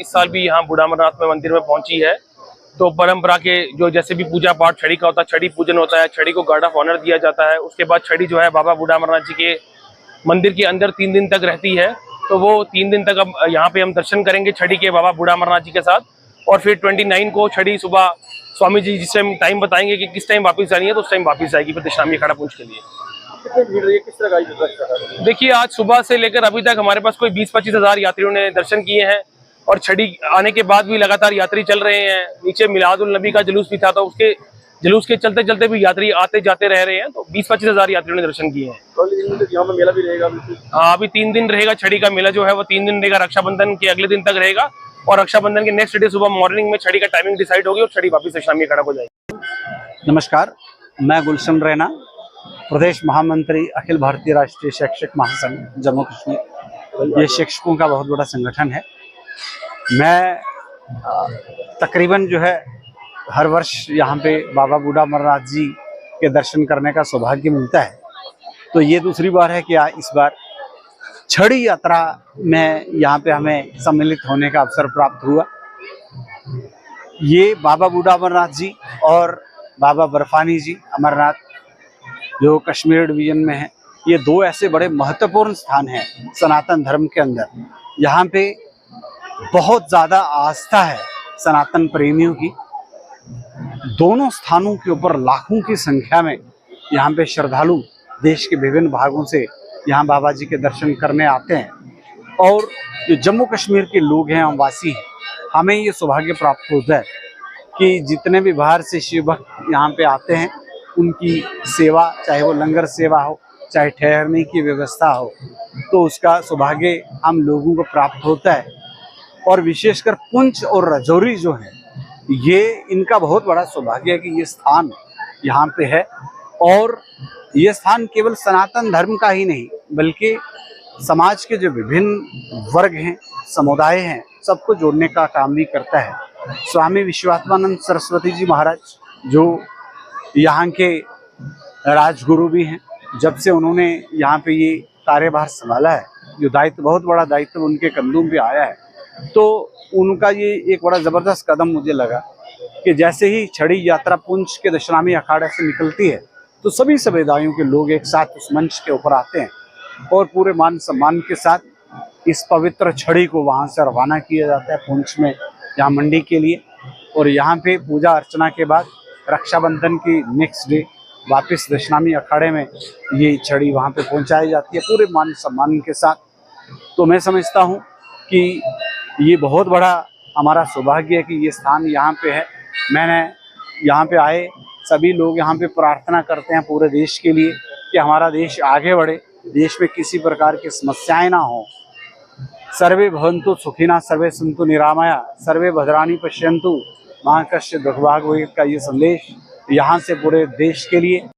इस साल भी यहाँ बूढ़ा अमरनाथ में मंदिर में पहुंची है। तो परंपरा के जो जैसे भी पूजा पाठ छड़ी का होता है, छड़ी पूजन होता है, छड़ी को गार्ड ऑफ ऑनर दिया जाता है। उसके बाद छड़ी जो है बाबा बूढ़ा अमरनाथ जी के मंदिर के अंदर 3 दिन तक रहती है। तो वो 3 दिन तक अब यहाँ पे हम दर्शन करेंगे छड़ी के बाबा बूढ़ा अमरनाथ जी के साथ। और फिर 29 को छड़ी सुबह स्वामी जी जिस टाइम बताएंगे कि किस टाइम वापस आनी है, तो उस टाइम वापस आएगी फिर दशनामी अखाड़ा पुंछ के लिए। कितनी भीड़ रही है, किस तरह का? देखिए, आज सुबह से लेकर अभी तक हमारे पास कोई 20-25 हज़ार यात्रियों ने दर्शन किए हैं। और छड़ी आने के बाद भी लगातार यात्री चल रहे हैं। नीचे मिलादुल नबी का जुलूस भी था, तो उसके जुलूस के चलते चलते भी यात्री आते जाते रह रहे हैं। तो 20-25 हज़ार यात्रियों ने दर्शन किए हैं। तो यहाँ पे मेला भी रहेगा? हाँ, अभी 3 दिन रहेगा छड़ी का मेला जो है वो 3 दिन रहेगा। रक्षाबंधन के अगले दिन तक रहेगा और रक्षाबंधन के नेक्स्ट डे सुबह मॉर्निंग में छड़ी का टाइमिंग डिसाइड होगी और छड़ी वापस दशनामी अखाड़ा को जाएगी। नमस्कार, मैं गुलशन रैना, प्रदेश महामंत्री अखिल भारतीय राष्ट्रीय शिक्षक महासंघ जम्मू कश्मीर। ये शिक्षकों का बहुत बड़ा संगठन है। मैं तकरीबन जो है हर वर्ष यहाँ पे बाबा बूढ़ा अमरनाथ जी के दर्शन करने का सौभाग्य मिलता है। तो ये दूसरी बार है कि इस बार छड़ी यात्रा में यहाँ पे हमें सम्मिलित होने का अवसर प्राप्त हुआ। ये बाबा बूढ़ा अमरनाथ जी और बाबा बर्फानी जी अमरनाथ जो कश्मीर डिवीजन में है, ये 2 ऐसे बड़े महत्वपूर्ण स्थान हैं सनातन धर्म के अंदर। यहाँ पे बहुत ज़्यादा आस्था है सनातन प्रेमियों की। दोनों स्थानों के ऊपर लाखों की संख्या में यहाँ पे श्रद्धालु देश के विभिन्न भागों से यहाँ बाबा जी के दर्शन करने आते हैं। और जो जम्मू कश्मीर के लोग हैं, हम वासी हैं, हमें ये सौभाग्य प्राप्त होता है कि जितने भी बाहर से शिव भक्त यहाँ पे आते हैं, उनकी सेवा, चाहे वो लंगर सेवा हो, चाहे ठहरने की व्यवस्था हो, तो उसका सौभाग्य हम लोगों को प्राप्त होता है। और विशेषकर पुंछ और राजौरी जो है, ये इनका बहुत बड़ा सौभाग्य है कि ये स्थान यहाँ पे है। और ये स्थान केवल सनातन धर्म का ही नहीं, बल्कि समाज के जो विभिन्न वर्ग हैं, समुदाय हैं, सबको जोड़ने का काम भी करता है। स्वामी विश्वात्मानंद सरस्वती जी महाराज जो यहाँ के राजगुरु भी हैं, जब से उन्होंने यहाँ पे ये कार्यभार संभाला है, जो दायित्व, बहुत बड़ा दायित्व उनके कंधों पे आया है, तो उनका ये एक बड़ा ज़बरदस्त कदम मुझे लगा कि जैसे ही छड़ी यात्रा पुंछ के दशनामी अखाड़े से निकलती है, तो सभी समुदायों के लोग एक साथ उस मंच के ऊपर आते हैं और पूरे मान सम्मान के साथ इस पवित्र छड़ी को वहाँ से रवाना किया जाता है पुंछ में, यहाँ मंडी के लिए। और यहाँ पे पूजा अर्चना के बाद रक्षाबंधन की नेक्स्ट डे वापस दशनामी अखाड़े में ये छड़ी वहाँ पे पहुँचाई जाती है पूरे मान सम्मान के साथ। तो मैं समझता हूँ कि ये बहुत बड़ा हमारा सौभाग्य है कि ये स्थान यहाँ पे है। मैंने यहाँ पे आए सभी लोग यहाँ पे प्रार्थना करते हैं पूरे देश के लिए कि हमारा देश आगे बढ़े, देश में किसी प्रकार की समस्याएं ना हो। सर्वे भवन्तु सुखिनः, सर्वे सन्तु निरामया, सर्वे भद्राणि पश्यन्तु मां कश्चित् दुर्भाग्यं का ये संदेश यहाँ से पूरे देश के लिए